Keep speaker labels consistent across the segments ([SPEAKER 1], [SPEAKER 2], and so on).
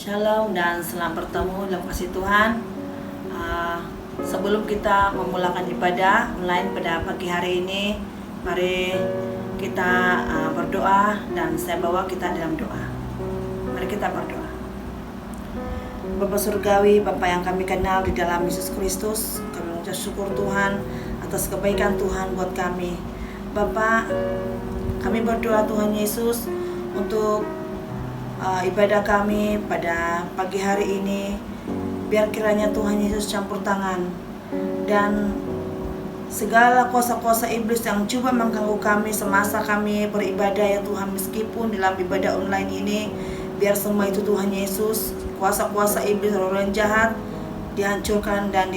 [SPEAKER 1] Shalom dan selamat bertemu dalam kasih Tuhan. Sebelum kita memulakan ibadah online pada pagi hari ini, mari kita berdoa dan saya bawa kita dalam doa. Mari kita berdoa. Bapa Surgawi, Bapa yang kami kenal di dalam Yesus Kristus, kami mengucap syukur Tuhan atas kebaikan Tuhan buat kami. Bapa, kami berdoa Tuhan Yesus untuk ibadah kami pada pagi hari ini. Biar kiranya Tuhan Yesus campur tangan dan segala kuasa-kuasa iblis yang coba mengganggu kami semasa kami beribadah ya Tuhan, meskipun dalam ibadah online ini, biar semua itu Tuhan Yesus, kuasa-kuasa iblis, roh-roh yang jahat dihancurkan dan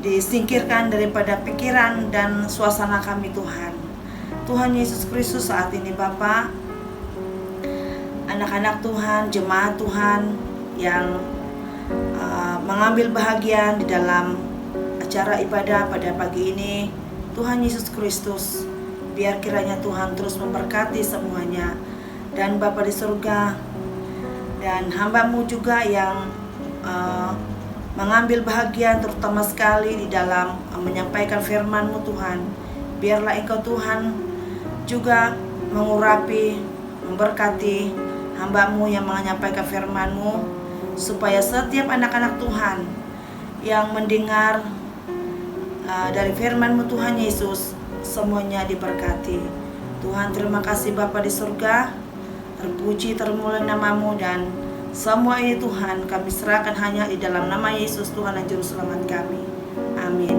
[SPEAKER 1] disingkirkan daripada pikiran dan suasana kami Tuhan. Tuhan Yesus Kristus, saat ini Bapa, anak-anak Tuhan, jemaat Tuhan yang mengambil bahagian di dalam acara ibadah pada pagi ini, Tuhan Yesus Kristus, biar kiranya Tuhan terus memberkati semuanya. Dan Bapa di surga, dan hamba-Mu juga yang mengambil bahagian terutama sekali di dalam menyampaikan firman-Mu Tuhan, biarlah Engkau Tuhan juga mengurapi, memberkati hamba-Mu yang menyampaikan firman-Mu, supaya setiap anak-anak Tuhan yang mendengar dari firman-Mu Tuhan Yesus, semuanya diberkati. Tuhan, terima kasih Bapa di surga, terpuji termulia nama-Mu, dan semua ini Tuhan kami serahkan hanya di dalam nama Yesus Tuhan dan Juru Selamat kami. Amin.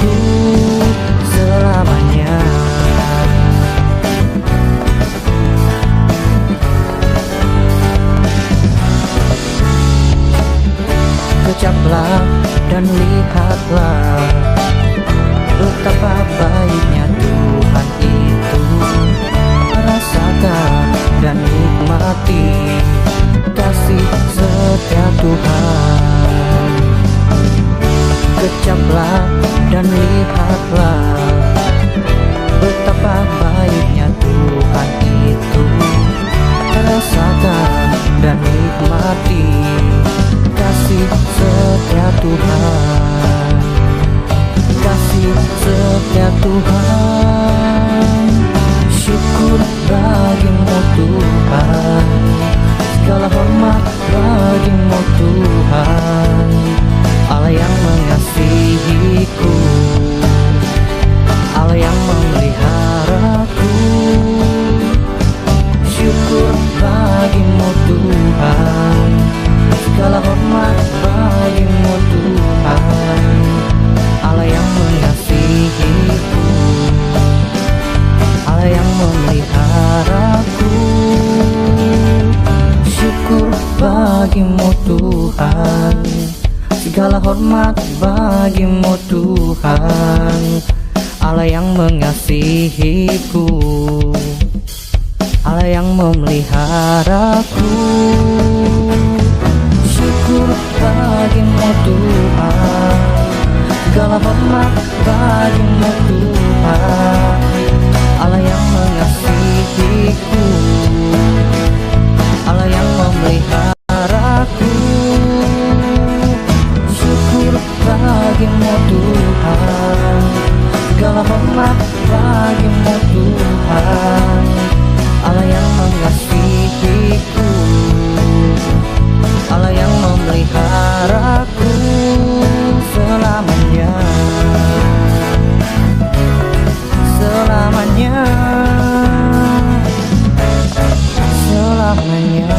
[SPEAKER 2] padaku selamanya. Kecaplah dan lihatlah betapa baiknya Tuhan itu. Rasakan dan nikmati kasih setia Tuhan. Kecaplah dan lihatlah betapa baiknya Tuhan itu. Rasakan dan nikmati kasih setia Tuhan. Kasih setia Tuhan. Syukur bagimu Tuhan, segala hormat bagimu Tuhan, Allah yang mengasihiku, Allah yang memeliharaku. Syukur bagimu Tuhan, segala hormat bagimu Tuhan, Allah yang mengasihiku, Allah yang memeliharaku. Syukur bagimu Tuhan, segala hormat bagimu Tuhan, Allah yang mengasihiku, Allah yang memeliharaku. Syukur bagimu Tuhan, segala hormat bagimu Tuhan, Allah yang mengasihiku, Allah yang memeliharaku. Syukur bagimu Tuhan, segala hormat bagimu Tuhan, Allah yang mengasihiku, Allah yang memeliharaku selamanya. Selamanya, selamanya.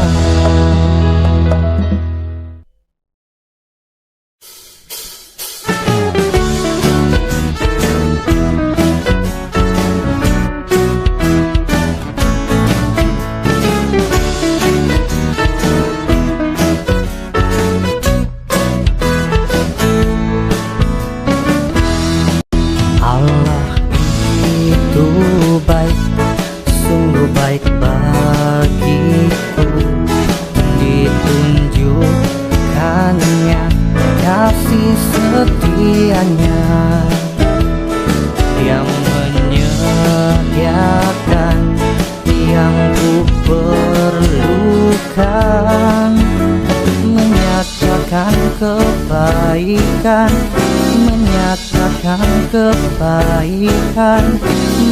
[SPEAKER 2] Allah itu baik, sungguh baik bagiku. Ditunjukkannya kasih setianya, yang menyediakan yang ku perlukan, menyatakan kebaikan, menyatakan kebaikan,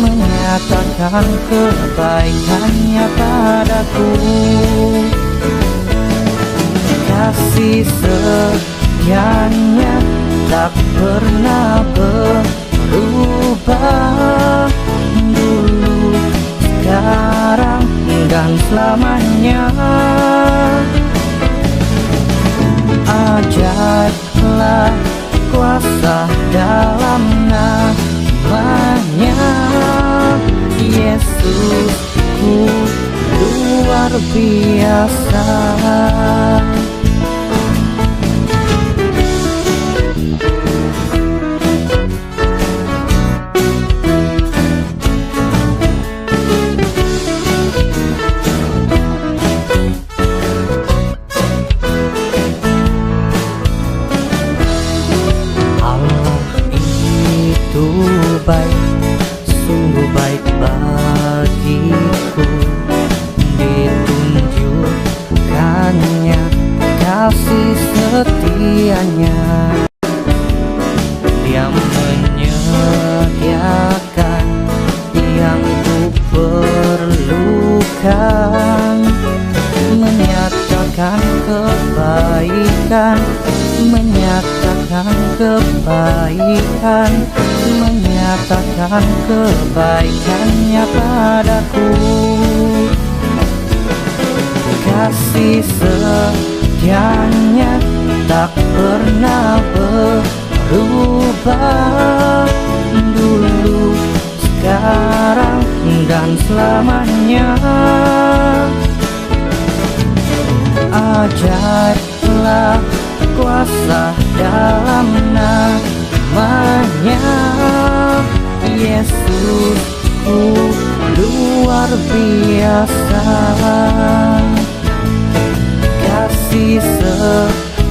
[SPEAKER 2] menyatakan kebaikannya padaku. Kasih setianya tak pernah berubah, dulu, sekarang, dan selamanya. Ajaiblah kuasa dalam namanya, Yesusku luar biasa. Baik, sungguh baik bagiku. Ditunjukkannya kasih setianya, Dia menyediakan yang ku perlukan, menyatakan kebaikan, menyatakan kebaikan, menyatakan kebaikannya padaku. Kasih setianya tak pernah berubah, Yesusku luar biasa, kasih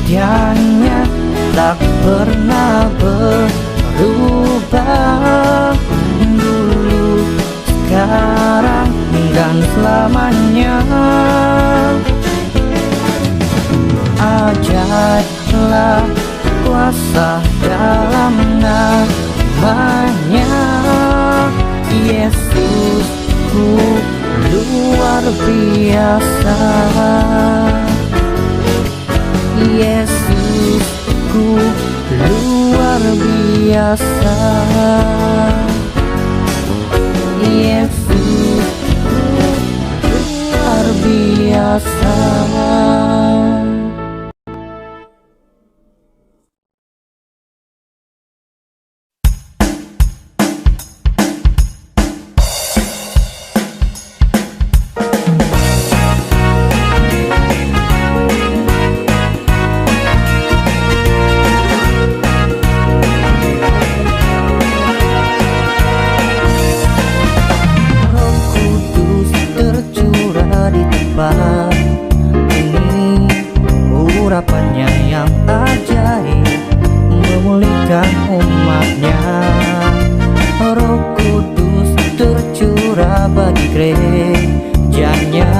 [SPEAKER 2] setianya tak pernah berubah, dulu, sekarang, dan selamanya. Ajaiblah kuasa dalam namanya, Yesusku luar biasa, Yesusku luar biasa, Yesusku luar biasa. Ini urapannya yang ajaib, memulihkan umatnya. Roh Kudus tercurah bagi gerejanya,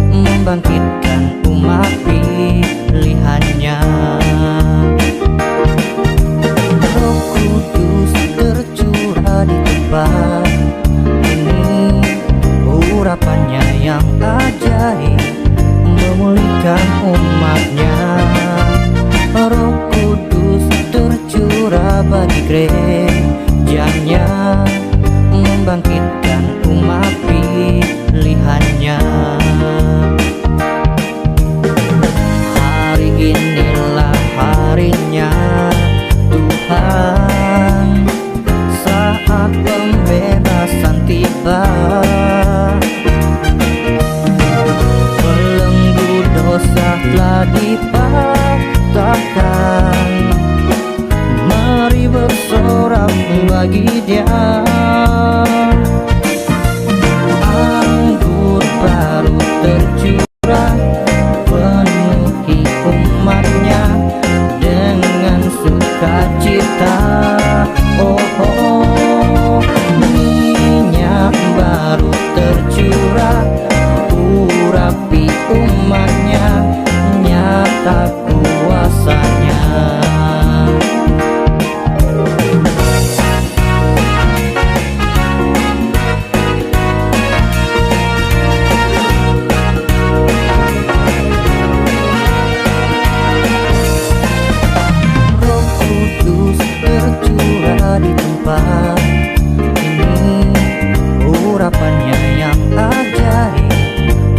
[SPEAKER 2] membangkitkan umat pilihannya. Roh Kudus tercurah di tempat ini, urapannya yang ajaib, memulihkan umatnya. Roh Kudus tercurah bagi gerejanya, membangkitkan umat pilihannya. Hari inilah harinya Tuhan, saat pembebasan tiba. Dosa telah dipatahkan, mari bersorak bagi Dia. Anggur baru tercurah, penuhi umatnya dengan sukacita. Oh, oh, minyak baru tercurah, urapi umatnya, nyata kuasanya. Roh Kudus tercurah di tempat ini, urapannya yang ajaib,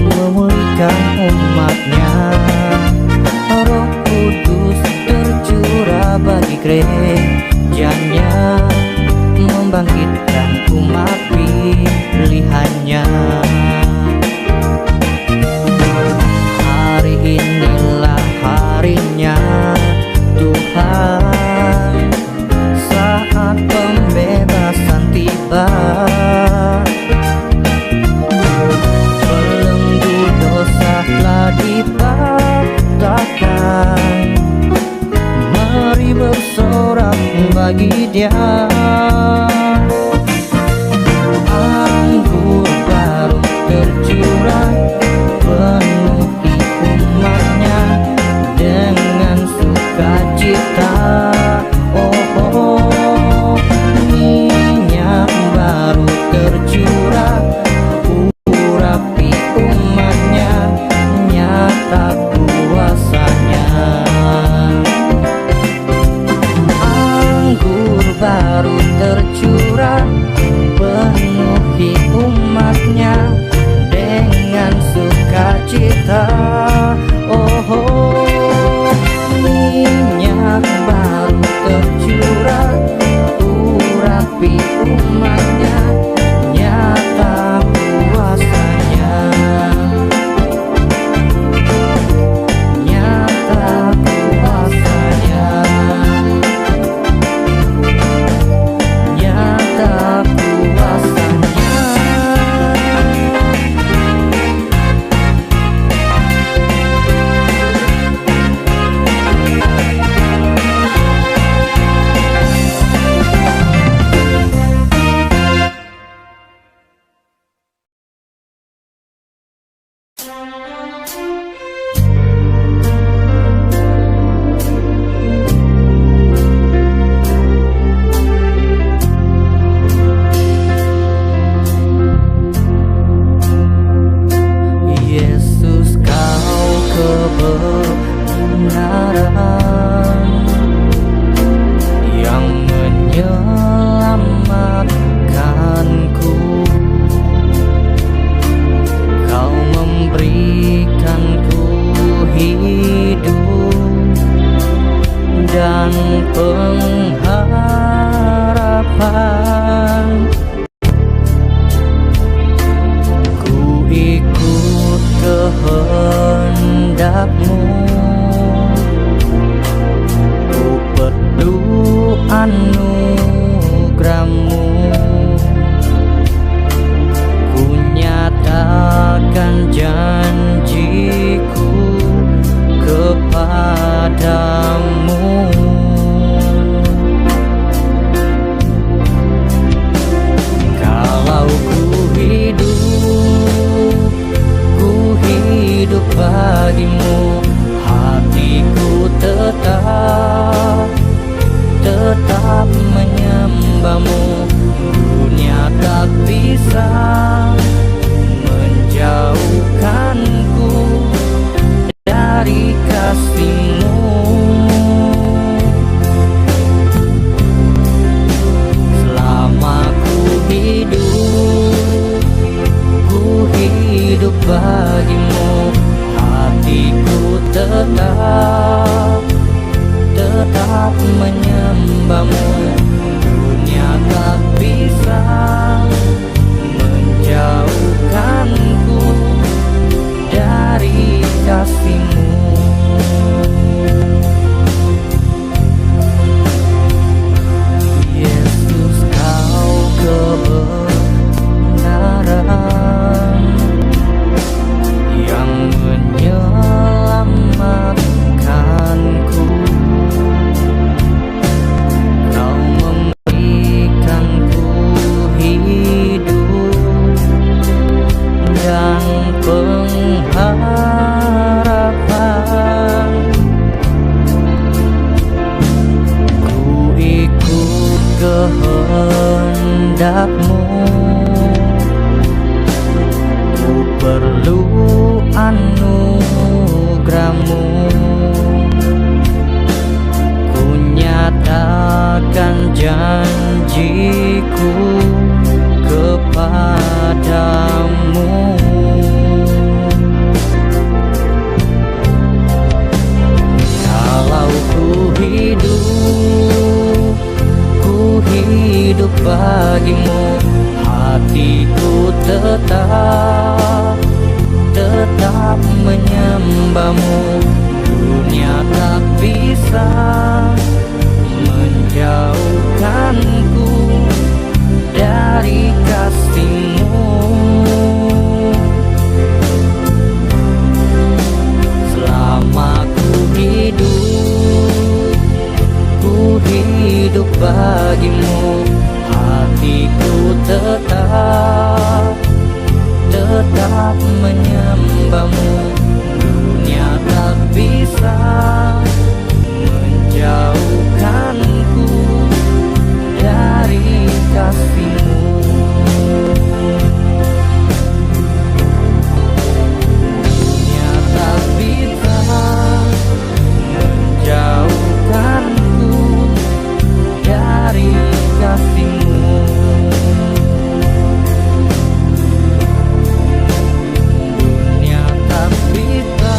[SPEAKER 2] memulihkan umatnya. Roh Kudus tercurah bagi gerejanya, membangkitkan umat pilihannya. Hari inilah harinya Tuhan, saat pembebasan tiba. Telah dipatahkan, mari bersorak bagi Dia. Anggur baru tercurah, penuhi umatnya dengan sukacita. Oh, oh, minyak baru tercurah, urapi umatnya, nyata kuasanya. Anggur baru tercurah, penuhi umatnya dengan sukacita. Oh, oh, minyak baru tercurah, urapi umatnya, nyata kuasanya. Nyata menyelamatkanku. Kau memberikanku hidup dan pengharapan. Ku ikut kehendak-Mu, ku peduh anugerah-Mu. Ku nyatakan janjiku kepadamu. Kalau ku hidup bagimu, hatiku tetap menyembah-Mu. Dunia tak bisa menjauhkanku dari kasih-Mu. Selama ku hidup bagimu, hatiku tetap menyembah-Mu. Dunia tak bisa menjauhkanku dari kasih-Mu. Yesus, Kau kebenaran yang menyelamatkanku. Kau memberikanku hidup dan pengharapan. Ku ikut kehendak-Mu, ku perlu anugerah-Mu. Ku nyatakan janjiku kepadamu. Kalau ku hidup bagimu, hatiku tetap menyembah-Mu. Dunia tak bisa menjauhkanku dari kasih-Mu. Selama ku hidup bagimu, hatiku tetap menyembah-Mu. Dunia tak bisa menjauhkanku dari kasih-Mu. Dunia tak bisa menjauhkanku dari kasih-Mu. Dunia tak bisa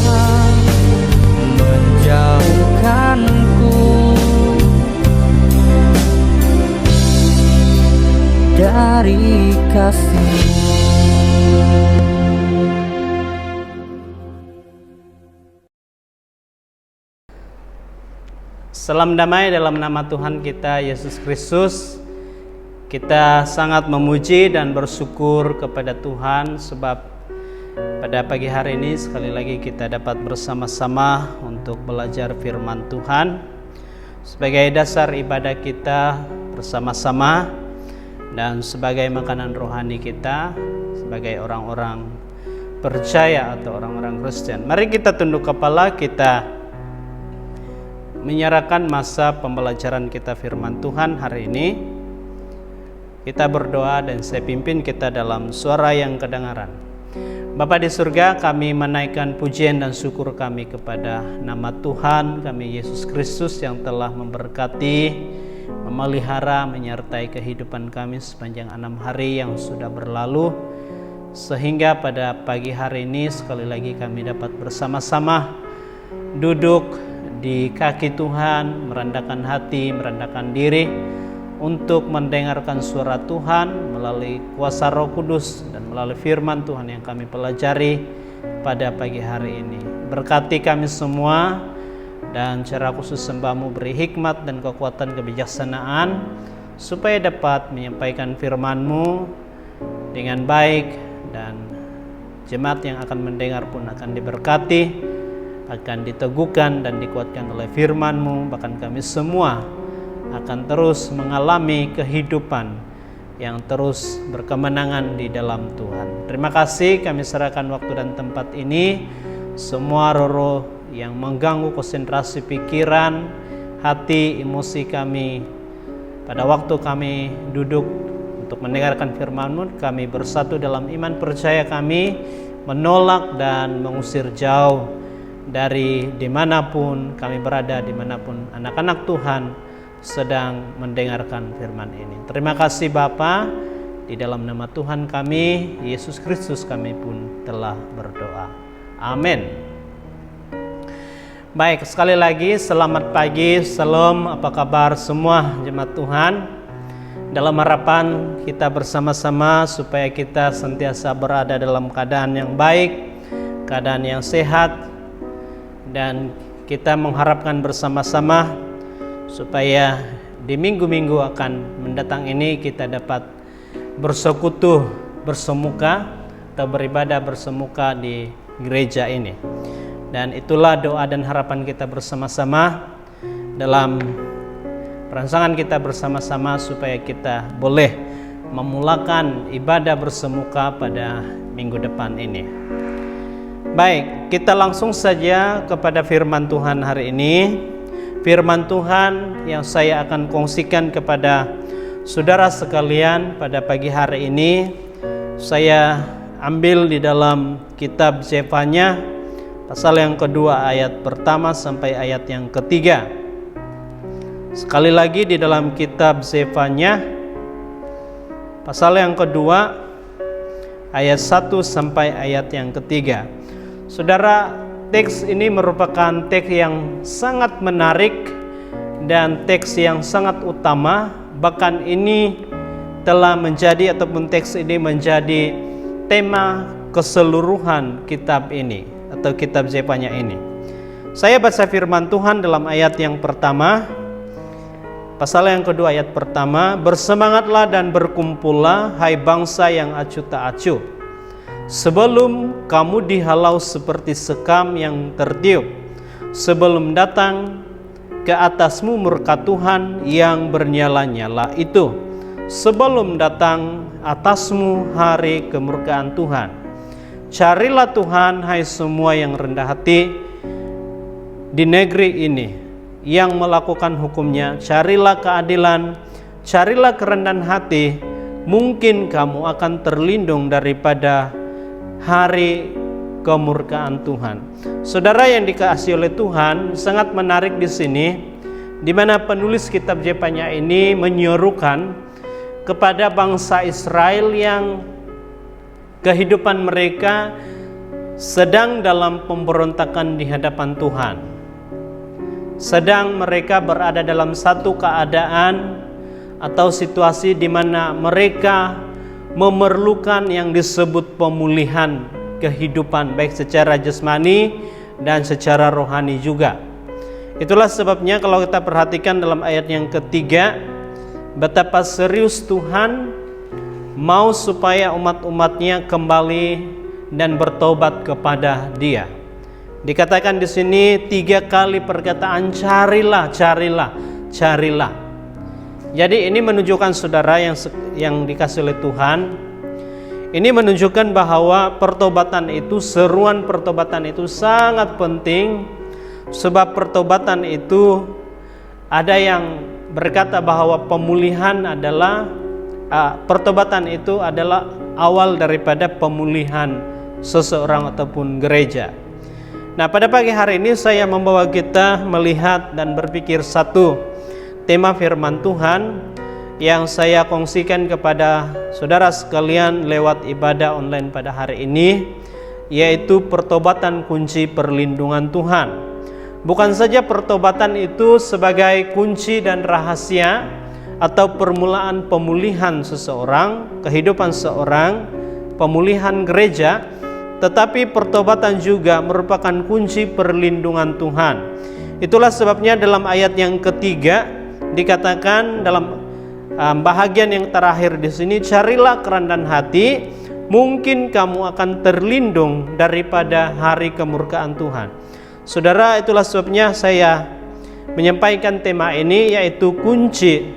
[SPEAKER 2] menjauhkanku dari kasih-Mu.
[SPEAKER 3] Salam damai dalam nama Tuhan kita Yesus Kristus. Kita sangat memuji dan bersyukur kepada Tuhan sebab pada pagi hari ini sekali lagi kita dapat bersama-sama untuk belajar firman Tuhan sebagai dasar ibadah kita bersama-sama dan sebagai makanan rohani kita sebagai orang-orang percaya atau orang-orang Kristen. Mari kita tunduk kepala, kita menyerahkan masa pembelajaran kita firman Tuhan hari ini. Kita berdoa dan saya pimpin kita dalam suara yang kedengaran. Bapa di surga, kami menaikkan pujian dan syukur kami kepada nama Tuhan kami Yesus Kristus yang telah memberkati memelihara, menyertai kehidupan kami sepanjang 6 hari yang sudah berlalu, sehingga pada pagi hari ini sekali lagi kami dapat bersama-sama duduk di kaki Tuhan, merendahkan hati, merendahkan diri untuk mendengarkan suara Tuhan melalui kuasa Roh Kudus dan melalui firman Tuhan yang kami pelajari pada pagi hari ini. Berkati kami semua, dan secara khusus sembah-Mu beri hikmat dan kekuatan kebijaksanaan supaya dapat menyampaikan firman-Mu dengan baik, dan jemaat yang akan mendengar pun akan diberkati, akan diteguhkan dan dikuatkan oleh firman-Mu. Bahkan kami semua akan terus mengalami kehidupan yang terus berkemenangan di dalam Tuhan. Terima kasih, kami serahkan waktu dan tempat ini. Semua roh-roh yang mengganggu konsentrasi pikiran, hati, emosi kami pada waktu kami duduk untuk mendengarkan firman-Mu, kami bersatu dalam iman percaya kami menolak dan mengusir jauh dari dimanapun kami berada, dimanapun anak-anak Tuhan sedang mendengarkan firman ini. Terima kasih Bapa, di dalam nama Tuhan kami, Yesus Kristus, kami pun telah berdoa. Amin. Baik, sekali lagi selamat pagi, salam, apa kabar semua jemaat Tuhan. Dalam harapan kita bersama-sama supaya kita sentiasa berada dalam keadaan yang baik, keadaan yang sehat, dan kita mengharapkan bersama-sama supaya di minggu-minggu akan mendatang ini kita dapat bersekutu bersemuka atau beribadah bersemuka di gereja ini. Dan itulah doa dan harapan kita bersama-sama dalam perancangan kita bersama-sama supaya kita boleh memulakan ibadah bersemuka pada minggu depan ini. Baik, kita langsung saja kepada firman Tuhan hari ini. Firman Tuhan yang saya akan kongsikan kepada saudara sekalian pada pagi hari ini, saya ambil di dalam kitab Zefanya pasal yang kedua ayat pertama sampai ayat yang ketiga. Sekali lagi di dalam kitab Zefanya pasal yang kedua ayat 1 sampai ayat yang ketiga. Saudara, teks ini merupakan teks yang sangat menarik dan teks yang sangat utama. Bahkan ini telah menjadi, ataupun teks ini menjadi tema keseluruhan kitab ini atau kitab Zefanya ini. Saya baca firman Tuhan dalam ayat yang pertama, pasal yang kedua ayat pertama. Bersemangatlah dan berkumpullah, hai bangsa yang acuh tak acuh, sebelum kamu dihalau seperti sekam yang tertiup, sebelum datang ke atasmu murka Tuhan yang bernyala-nyala itu, sebelum datang atasmu hari kemurkaan Tuhan. Carilah Tuhan, hai semua yang rendah hati di negeri ini, yang melakukan hukumnya. Carilah keadilan, carilah kerendahan hati, mungkin kamu akan terlindung daripada hari kemurkaan Tuhan. Saudara yang dikasihi oleh Tuhan, sangat menarik di sini, di mana penulis kitab Zefanya ini menyerukan kepada bangsa Israel yang kehidupan mereka sedang dalam pemberontakan di hadapan Tuhan. Sedang mereka berada dalam satu keadaan atau situasi di mana mereka memerlukan yang disebut pemulihan kehidupan, baik secara jasmani dan secara rohani juga. Itulah sebabnya kalau kita perhatikan dalam ayat yang ketiga, betapa serius Tuhan mau supaya umat-umatnya kembali dan bertobat kepada Dia. Dikatakan di sini 3 kali perkataan carilah, carilah, carilah. Jadi ini menunjukkan saudara yang dikasih oleh Tuhan, ini menunjukkan bahwa pertobatan itu, seruan pertobatan itu sangat penting. Sebab pertobatan itu ada yang berkata bahwa pemulihan adalah pertobatan itu adalah awal daripada pemulihan seseorang ataupun gereja. Nah, pada pagi hari ini saya membawa kita melihat dan berpikir satu tema firman Tuhan yang saya kongsikan kepada saudara sekalian lewat ibadah online pada hari ini, yaitu pertobatan kunci perlindungan Tuhan. Bukan saja pertobatan itu sebagai kunci dan rahasia atau permulaan pemulihan seseorang, kehidupan seorang, pemulihan gereja, tetapi pertobatan juga merupakan kunci perlindungan Tuhan. Itulah sebabnya dalam ayat yang ketiga dikatakan dalam bahagian yang terakhir di sini, carilah kerendahan hati, mungkin kamu akan terlindung daripada hari kemurkaan Tuhan. Saudara, itulah sebabnya saya menyampaikan tema ini, yaitu kunci.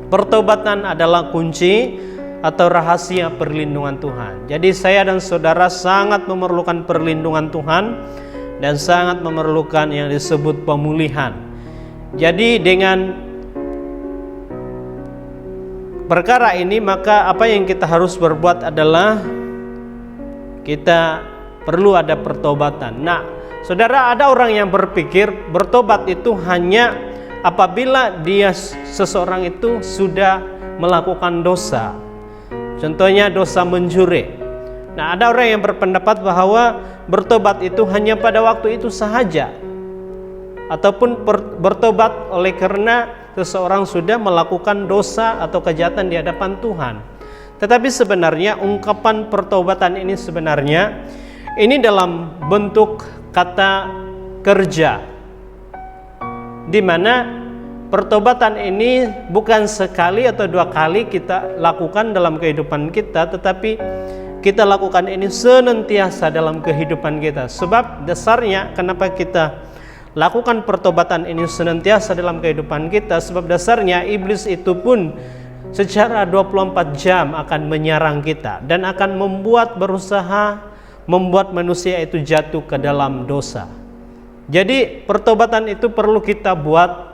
[SPEAKER 3] Pertobatan adalah kunci atau rahasia perlindungan Tuhan. Jadi saya dan saudara sangat memerlukan perlindungan Tuhan dan sangat memerlukan yang disebut pemulihan. Jadi dengan perkara ini, maka apa yang kita harus berbuat adalah kita perlu ada pertobatan. Nah, saudara, ada orang yang berpikir bertobat itu hanya apabila seseorang itu sudah melakukan dosa. Contohnya dosa mencuri. Nah, ada orang yang berpendapat bahwa bertobat itu hanya pada waktu itu sahaja, ataupun bertobat oleh karena seseorang sudah melakukan dosa atau kejahatan di hadapan Tuhan. Tetapi sebenarnya ungkapan pertobatan ini sebenarnya ini dalam bentuk kata kerja, di mana pertobatan ini bukan sekali atau dua kali kita lakukan dalam kehidupan kita, tetapi kita lakukan ini senantiasa dalam kehidupan kita. Sebab dasarnya kenapa kita lakukan pertobatan ini senantiasa dalam kehidupan kita, sebab dasarnya iblis itu pun secara 24 jam akan menyerang kita dan akan berusaha membuat manusia itu jatuh ke dalam dosa. Jadi pertobatan itu perlu kita buat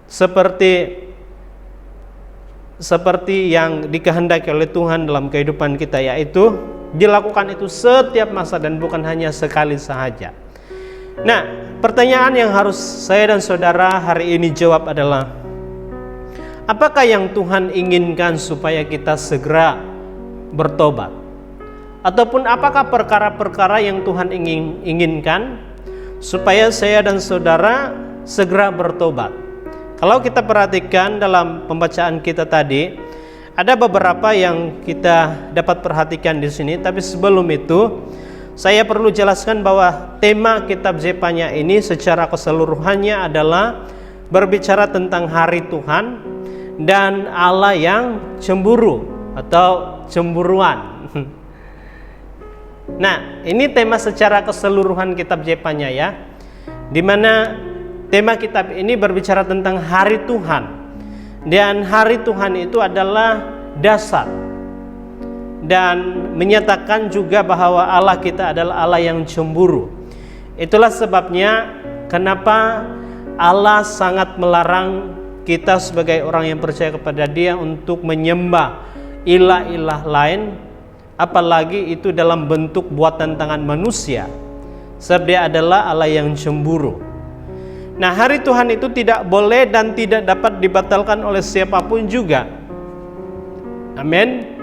[SPEAKER 3] seperti yang dikehendaki oleh Tuhan dalam kehidupan kita, yaitu dilakukan itu setiap masa dan bukan hanya sekali sahaja. Nah, pertanyaan yang harus saya dan saudara hari ini jawab adalah, apakah yang Tuhan inginkan supaya kita segera bertobat? Ataupun apakah perkara-perkara yang Tuhan inginkan supaya saya dan saudara segera bertobat? Kalau kita perhatikan dalam pembacaan kita tadi, ada beberapa yang kita dapat perhatikan di sini. Tapi sebelum itu, saya perlu jelaskan bahwa tema kitab Zefanya ini secara keseluruhannya adalah berbicara tentang hari Tuhan dan Allah yang cemburu atau cemburuan. Nah, ini tema secara keseluruhan kitab Zefanya ya, di mana tema kitab ini berbicara tentang hari Tuhan. Dan hari Tuhan itu adalah dasar, dan menyatakan juga bahwa Allah kita adalah Allah yang cemburu. Itulah sebabnya kenapa Allah sangat melarang kita sebagai orang yang percaya kepada Dia untuk menyembah ilah-ilah lain, apalagi itu dalam bentuk buatan tangan manusia, sebab Dia adalah Allah yang cemburu. Nah, hari Tuhan itu tidak boleh dan tidak dapat dibatalkan oleh siapapun juga. Amin.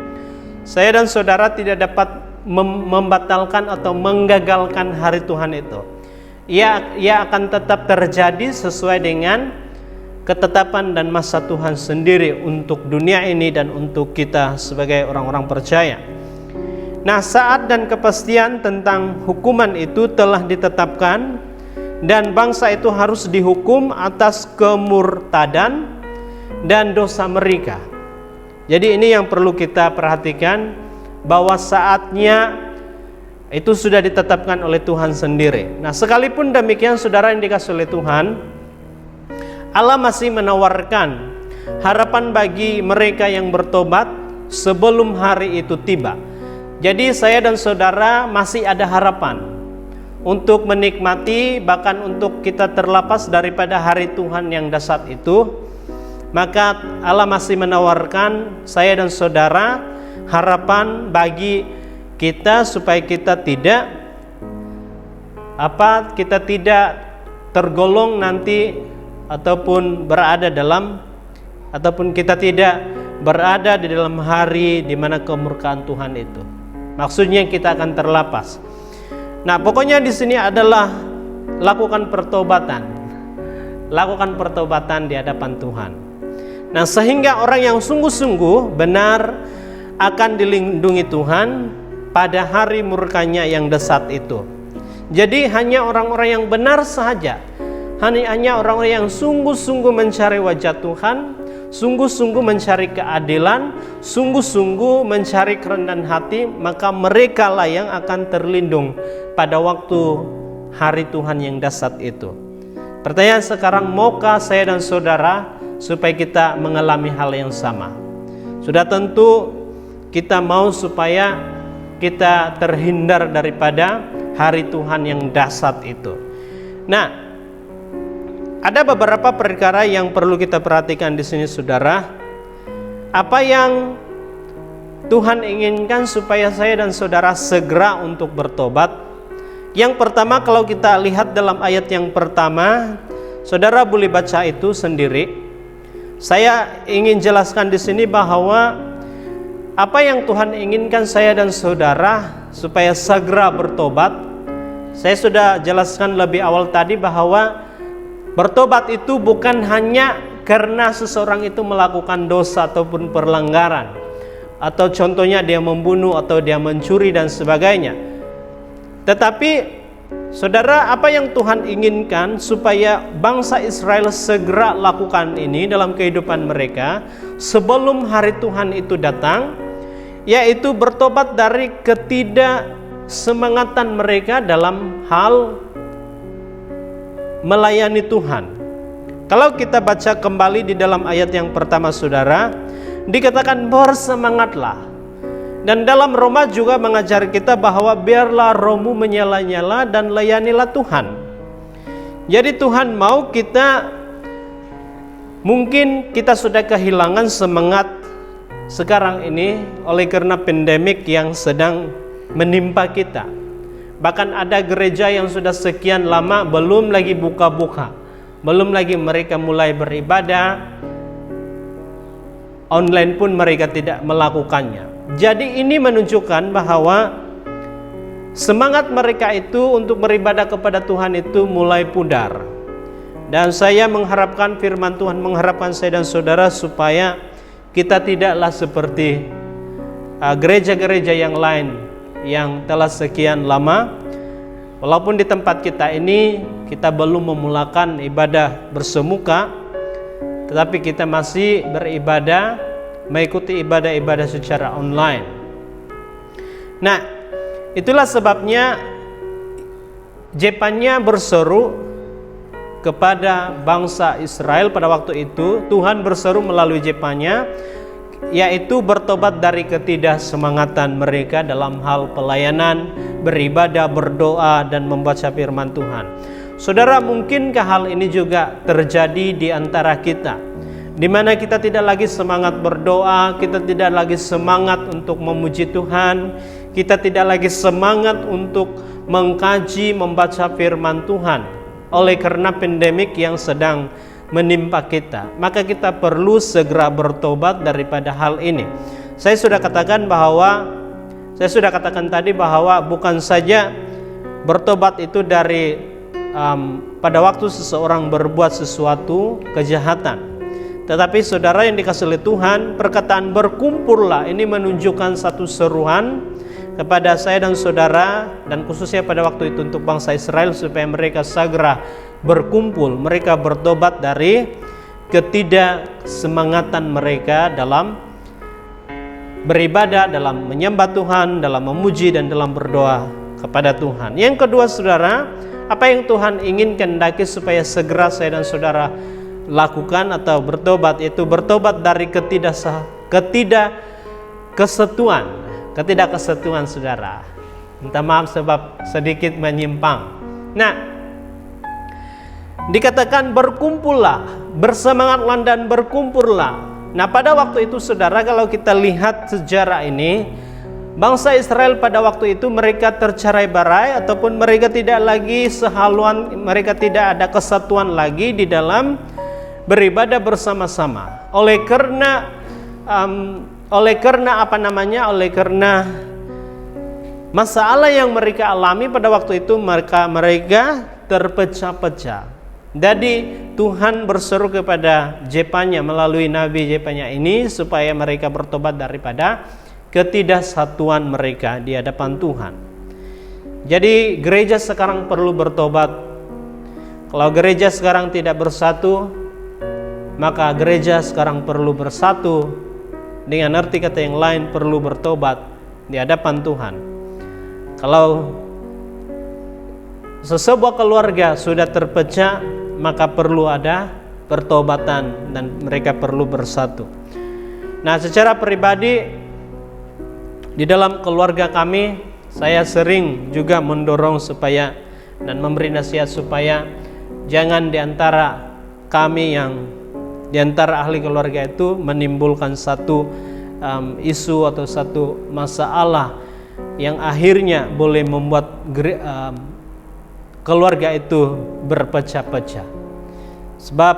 [SPEAKER 3] Saya dan saudara tidak dapat membatalkan atau menggagalkan hari Tuhan itu. Ia akan tetap terjadi sesuai dengan ketetapan dan masa Tuhan sendiri untuk dunia ini dan untuk kita sebagai orang-orang percaya. Nah, saat dan kepastian tentang hukuman itu telah ditetapkan, dan bangsa itu harus dihukum atas kemurtadan dan dosa mereka. Jadi ini yang perlu kita perhatikan, bahwa saatnya itu sudah ditetapkan oleh Tuhan sendiri. Nah, sekalipun demikian saudara yang dikasihi oleh Tuhan, Allah masih menawarkan harapan bagi mereka yang bertobat sebelum hari itu tiba. Jadi saya dan saudara masih ada harapan untuk menikmati, bahkan untuk kita terlepas daripada hari Tuhan yang dahsyat itu. Maka Allah masih menawarkan saya dan saudara harapan bagi kita supaya kita tidak tergolong nanti ataupun kita tidak berada di dalam hari di mana kemurkaan Tuhan itu. Maksudnya kita akan terlepas. Nah, pokoknya di sini adalah lakukan pertobatan. Lakukan pertobatan di hadapan Tuhan. Nah, sehingga orang yang sungguh-sungguh benar akan dilindungi Tuhan pada hari murkanya yang dahsyat itu. Jadi hanya orang-orang yang benar saja, hanya orang-orang yang sungguh-sungguh mencari wajah Tuhan, sungguh-sungguh mencari keadilan, sungguh-sungguh mencari kerendahan hati, maka mereka lah yang akan terlindung pada waktu hari Tuhan yang dahsyat itu. Pertanyaan sekarang, maukah saya dan saudara supaya kita mengalami hal yang sama? Sudah tentu kita mau supaya kita terhindar daripada hari Tuhan yang dahsyat itu. Nah, ada beberapa perkara yang perlu kita perhatikan di sini, saudara. Apa yang Tuhan inginkan supaya saya dan saudara segera untuk bertobat? Yang pertama, kalau kita lihat dalam ayat yang pertama, saudara boleh baca itu sendiri. Saya ingin jelaskan di sini bahwa apa yang Tuhan inginkan saya dan saudara supaya segera bertobat. Saya sudah jelaskan lebih awal tadi bahwa bertobat itu bukan hanya karena seseorang itu melakukan dosa ataupun pelanggaran, atau contohnya dia membunuh atau dia mencuri dan sebagainya. Tetapi saudara, apa yang Tuhan inginkan supaya bangsa Israel segera lakukan ini dalam kehidupan mereka sebelum hari Tuhan itu datang, yaitu bertobat dari ketidaksemangatan mereka dalam hal melayani Tuhan. Kalau kita baca kembali di dalam ayat yang pertama, saudara, dikatakan bersemangatlah. Dan dalam Roma juga mengajar kita bahwa biarlah rohmu menyala-nyala dan layanilah Tuhan. Jadi Tuhan mau kita, mungkin kita sudah kehilangan semangat sekarang ini oleh karena pandemik yang sedang menimpa kita. Bahkan ada gereja yang sudah sekian lama belum lagi buka-buka, belum lagi mereka mulai beribadah, online pun mereka tidak melakukannya. Jadi ini menunjukkan bahwa semangat mereka itu untuk beribadah kepada Tuhan itu mulai pudar. Dan saya mengharapkan firman Tuhan mengharapkan saya dan saudara supaya kita tidaklah seperti gereja-gereja yang lain yang telah sekian lama, walaupun di tempat kita ini kita belum memulakan ibadah bersemuka, tetapi kita masih beribadah, mengikuti ibadah-ibadah secara online. Nah, itulah sebabnya Jepanya berseru kepada bangsa Israel pada waktu itu. Tuhan berseru melalui Jepanya, yaitu bertobat dari ketidaksemangatan mereka dalam hal pelayanan, beribadah, berdoa, dan membaca firman Tuhan. Saudara, mungkinkah hal ini juga terjadi di antara kita, di mana kita tidak lagi semangat berdoa, kita tidak lagi semangat untuk memuji Tuhan, kita tidak lagi semangat untuk mengkaji, membaca firman Tuhan oleh karena pandemik yang sedang menimpa kita. Maka kita perlu segera bertobat daripada hal ini. Saya sudah katakan tadi bahwa bukan saja bertobat itu dari pada waktu seseorang berbuat sesuatu kejahatan, tetapi saudara yang dikasihi oleh Tuhan, perkataan berkumpullah ini menunjukkan satu seruan kepada saya dan saudara, dan khususnya pada waktu itu untuk bangsa Israel, supaya mereka segera berkumpul, mereka bertobat dari ketidaksemangatan mereka dalam beribadah, dalam menyembah Tuhan, dalam memuji dan dalam berdoa kepada Tuhan. Yang kedua, saudara, apa yang Tuhan inginkan hendaki supaya segera saya dan saudara lakukan atau bertobat, yaitu bertobat dari ketidakkesetuan, saudara. Minta maaf sebab sedikit menyimpang. Nah, dikatakan berkumpullah, bersemangatlah dan berkumpullah. Nah, pada waktu itu, saudara, kalau kita lihat sejarah ini, bangsa Israel pada waktu itu mereka tercerai-berai ataupun mereka tidak lagi sehaluan, mereka tidak ada kesatuan lagi di dalam beribadah bersama-sama. Oleh karena masalah yang mereka alami pada waktu itu, mereka terpecah-pecah. Jadi Tuhan berseru kepada Jepanya melalui Nabi Jepanya ini supaya mereka bertobat daripada ketidaksatuan mereka di hadapan Tuhan. Jadi gereja sekarang perlu bertobat. Kalau gereja sekarang tidak bersatu, maka gereja sekarang perlu bersatu. Dengan arti kata yang lain, perlu bertobat di hadapan Tuhan. Kalau sesebuah keluarga sudah terpecah, maka perlu ada pertobatan dan mereka perlu bersatu. Nah, secara pribadi di dalam keluarga kami, saya sering juga mendorong supaya dan memberi nasihat supaya jangan diantara kami yang diantara ahli keluarga itu menimbulkan satu isu atau satu masalah yang akhirnya boleh membuat keluarga itu berpecah-pecah. Sebab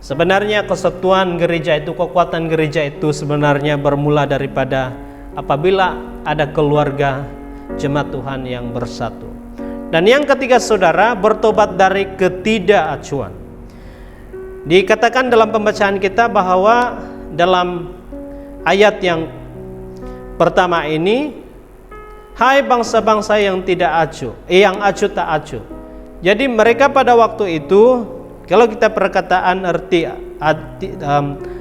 [SPEAKER 3] sebenarnya kesatuan gereja itu, kekuatan gereja itu sebenarnya bermula daripada apabila ada keluarga jemaat Tuhan yang bersatu. Dan yang ketiga, saudara, bertobat dari ketidakacuan. Dikatakan dalam pembacaan kita bahwa dalam ayat yang pertama ini, hai bangsa-bangsa yang tidak acuh, yang acuh tak acuh. Jadi mereka pada waktu itu, kalau kita perkataan arti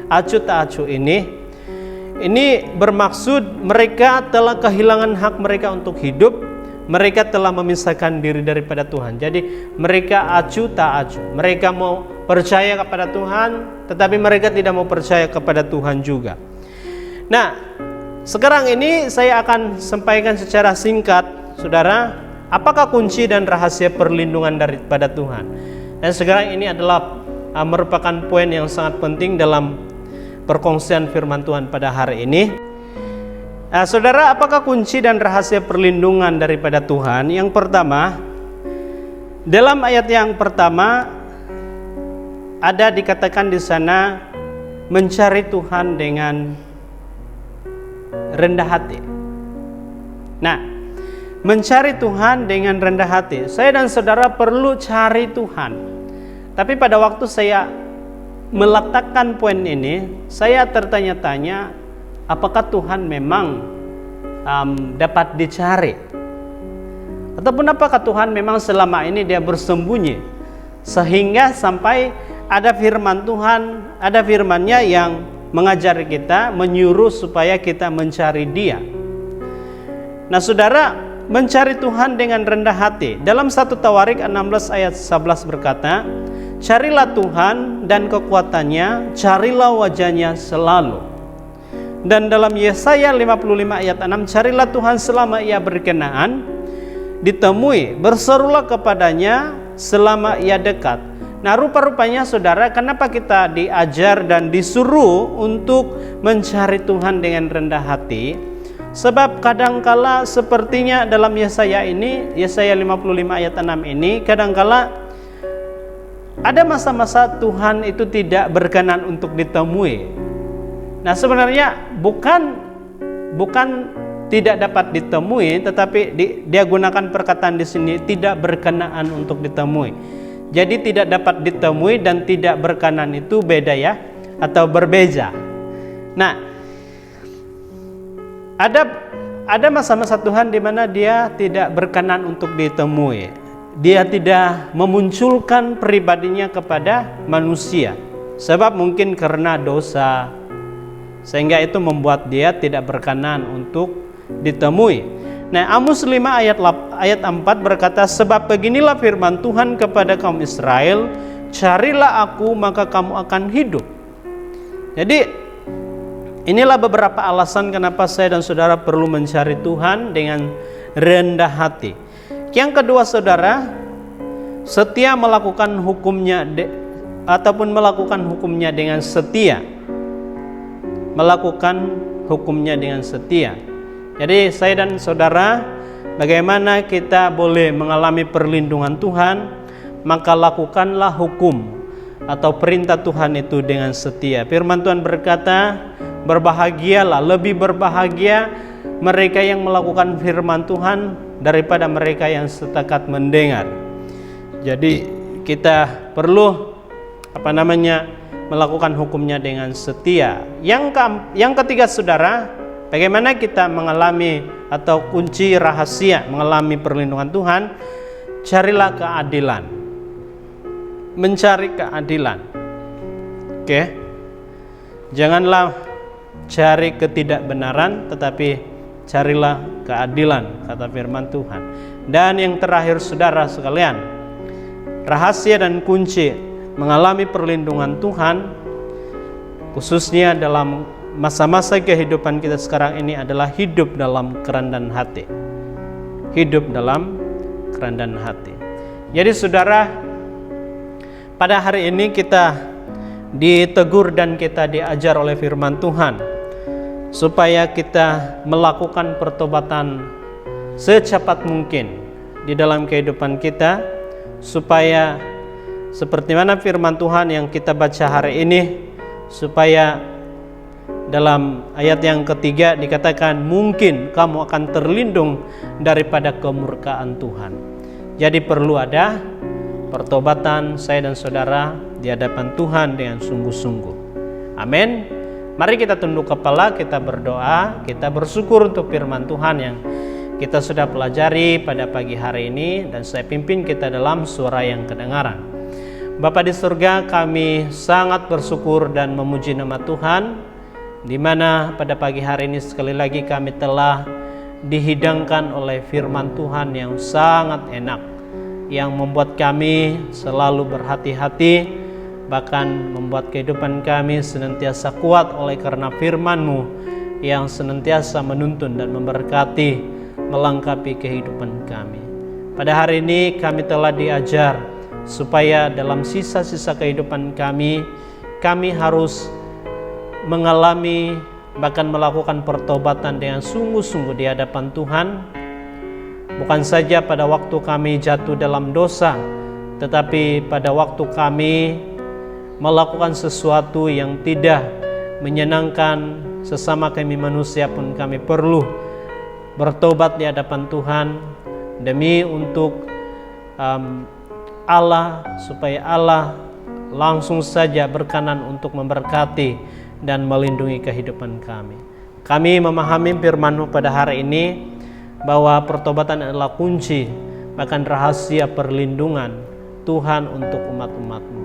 [SPEAKER 3] acuh tak acuh ini bermaksud mereka telah kehilangan hak mereka untuk hidup. Mereka telah memisahkan diri daripada Tuhan. Jadi mereka acuh tak acuh. Mereka mau percaya kepada Tuhan, tetapi mereka tidak mau percaya kepada Tuhan juga. Nah, sekarang ini saya akan sampaikan secara singkat, saudara, apakah kunci dan rahasia perlindungan daripada Tuhan. Dan sekarang ini adalah merupakan poin yang sangat penting dalam perkongsian firman Tuhan pada hari ini. Saudara, apakah kunci dan rahasia perlindungan daripada Tuhan? Yang pertama, dalam ayat yang pertama ada dikatakan di sana mencari Tuhan dengan rendah hati. Nah, mencari Tuhan dengan rendah hati. Saya dan saudara perlu cari Tuhan. Tapi pada waktu saya meletakkan poin ini, saya tertanya-tanya, apakah Tuhan memang dapat dicari? Ataupun apakah Tuhan memang selama ini dia bersembunyi sehingga sampai ada firman Tuhan, ada firman-Nya yang mengajar kita, menyuruh supaya kita mencari Dia. Nah, saudara, mencari Tuhan dengan rendah hati. Dalam 1 Tawarik 16 ayat 11 berkata, carilah Tuhan dan kekuatannya, carilah wajahnya selalu. Dan dalam Yesaya 55 ayat 6, carilah Tuhan selama ia berkenaan ditemui, berserulah kepadanya selama ia dekat. Nah, rupa-rupanya saudara, kenapa kita diajar dan disuruh untuk mencari Tuhan dengan rendah hati? Sebab kadangkala sepertinya dalam Yesaya ini, Yesaya 55 ayat 6 ini, kadangkala ada masa-masa Tuhan itu tidak berkenan untuk ditemui. Nah, sebenarnya bukan tidak dapat ditemui, tetapi dia gunakan perkataan di sini tidak berkenaan untuk ditemui. Jadi tidak dapat ditemui dan tidak berkenan itu beda ya, atau berbeda. Nah, ada masa-masa Tuhan di mana dia tidak berkenan untuk ditemui. Dia tidak memunculkan pribadinya kepada manusia. Sebab mungkin karena dosa, sehingga itu membuat dia tidak berkenan untuk ditemui. Nah, Amos 5 ayat 4 berkata, sebab beginilah firman Tuhan kepada kaum Israel, carilah aku maka kamu akan hidup. Jadi inilah beberapa alasan kenapa saya dan saudara perlu mencari Tuhan dengan rendah hati. Yang kedua, saudara, setia melakukan hukumnya ataupun melakukan hukumnya dengan setia. Melakukan hukumnya dengan setia. Jadi saya dan saudara, bagaimana kita boleh mengalami perlindungan Tuhan? Maka lakukanlah hukum. atau perintah Tuhan itu dengan setia. Firman Tuhan berkata, berbahagialah, lebih berbahagia mereka yang melakukan firman Tuhan daripada mereka yang setakat mendengar. Jadi kita perlu melakukan hukumnya dengan setia. Yang ketiga saudara, bagaimana kita mengalami atau kunci rahasia mengalami perlindungan Tuhan? Carilah keadilan. Mencari keadilan. Oke. Janganlah cari ketidakbenaran, tetapi carilah keadilan, kata firman Tuhan. Dan yang terakhir saudara sekalian, rahasia dan kunci mengalami perlindungan Tuhan, khususnya dalam masa-masa kehidupan kita sekarang ini, adalah hidup dalam kerendahan hati. Hidup dalam kerendahan hati. Jadi saudara, pada hari ini kita ditegur dan kita diajar oleh firman Tuhan supaya kita melakukan pertobatan secepat mungkin di dalam kehidupan kita, supaya seperti mana firman Tuhan yang kita baca hari ini, supaya dalam ayat yang ketiga dikatakan mungkin kamu akan terlindung daripada kemurkaan Tuhan. Jadi perlu ada pertobatan saya dan saudara di hadapan Tuhan dengan sungguh-sungguh. Amin. Mari kita tunduk kepala, kita berdoa, kita bersyukur untuk firman Tuhan yang kita sudah pelajari pada pagi hari ini, dan saya pimpin kita dalam suara yang kedengaran. Bapa di surga, kami sangat bersyukur dan memuji nama Tuhan, di mana pada pagi hari ini sekali lagi kami telah dihidangkan oleh firman Tuhan yang sangat enak, yang membuat kami selalu berhati-hati, bahkan membuat kehidupan kami senantiasa kuat oleh karena firman-Mu yang senantiasa menuntun dan memberkati, melengkapi kehidupan kami. Pada hari ini kami telah diajar supaya dalam sisa-sisa kehidupan kami harus mengalami bahkan melakukan pertobatan dengan sungguh-sungguh di hadapan Tuhan. Bukan saja pada waktu kami jatuh dalam dosa, tetapi pada waktu kami melakukan sesuatu yang tidak menyenangkan sesama kami manusia pun kami perlu bertobat di hadapan Tuhan demi untuk Allah, supaya Allah langsung saja berkenan untuk memberkati dan melindungi kehidupan kami. Kami memahami firman-Mu pada hari ini bahwa pertobatan adalah kunci, bahkan rahasia perlindungan Tuhan untuk umat-umat-Mu.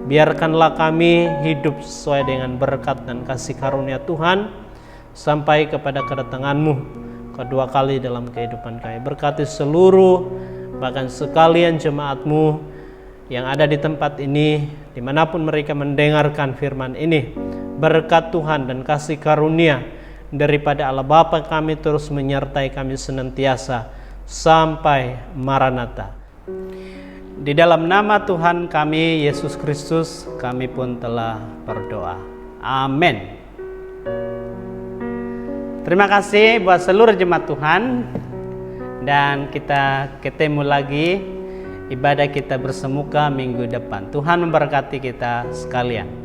[SPEAKER 3] Biarkanlah kami hidup sesuai dengan berkat dan kasih karunia Tuhan sampai kepada kedatangan-Mu kedua kali dalam kehidupan kami. Berkati seluruh bahkan sekalian jemaat-Mu yang ada di tempat ini, dimanapun mereka mendengarkan firman ini. Berkat Tuhan dan kasih karunia daripada Allah Bapa kami terus menyertai kami senantiasa sampai Maranatha. Di dalam nama Tuhan kami Yesus Kristus kami pun telah berdoa. Amin. Terima kasih buat seluruh jemaat Tuhan, dan kita ketemu lagi ibadah kita bersemuka minggu depan. Tuhan memberkati kita sekalian.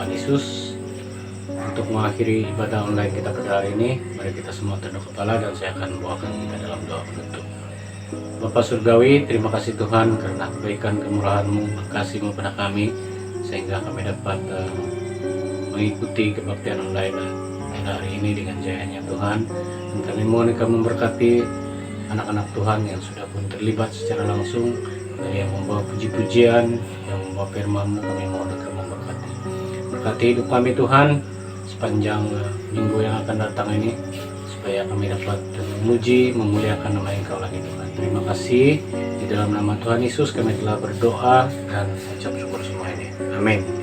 [SPEAKER 4] Yesus. Untuk mengakhiri ibadah online kita pada hari ini, mari kita semua tunduk kepala dan saya akan membawakan kita dalam doa penutup. Bapa Surgawi, terima kasih Tuhan karena kebaikan kemurahan-Mu, kasih-Mu pada kami, sehingga kami dapat mengikuti kebaktian online pada hari ini dengan jayanya Tuhan. Dan kami mohon Engkau memberkati anak-anak Tuhan yang sudah pun terlibat secara langsung, dari yang membawa puji-pujian, yang membawa firman-Mu, kami mohon Engkau memberkati. Berkati hidup kami Tuhan sepanjang minggu yang akan datang ini, supaya kami dapat memuji, memuliakan nama Engkau lagi Tuhan. Terima kasih, di dalam nama Tuhan Yesus kami telah berdoa dan ucap syukur semua ini. Amin.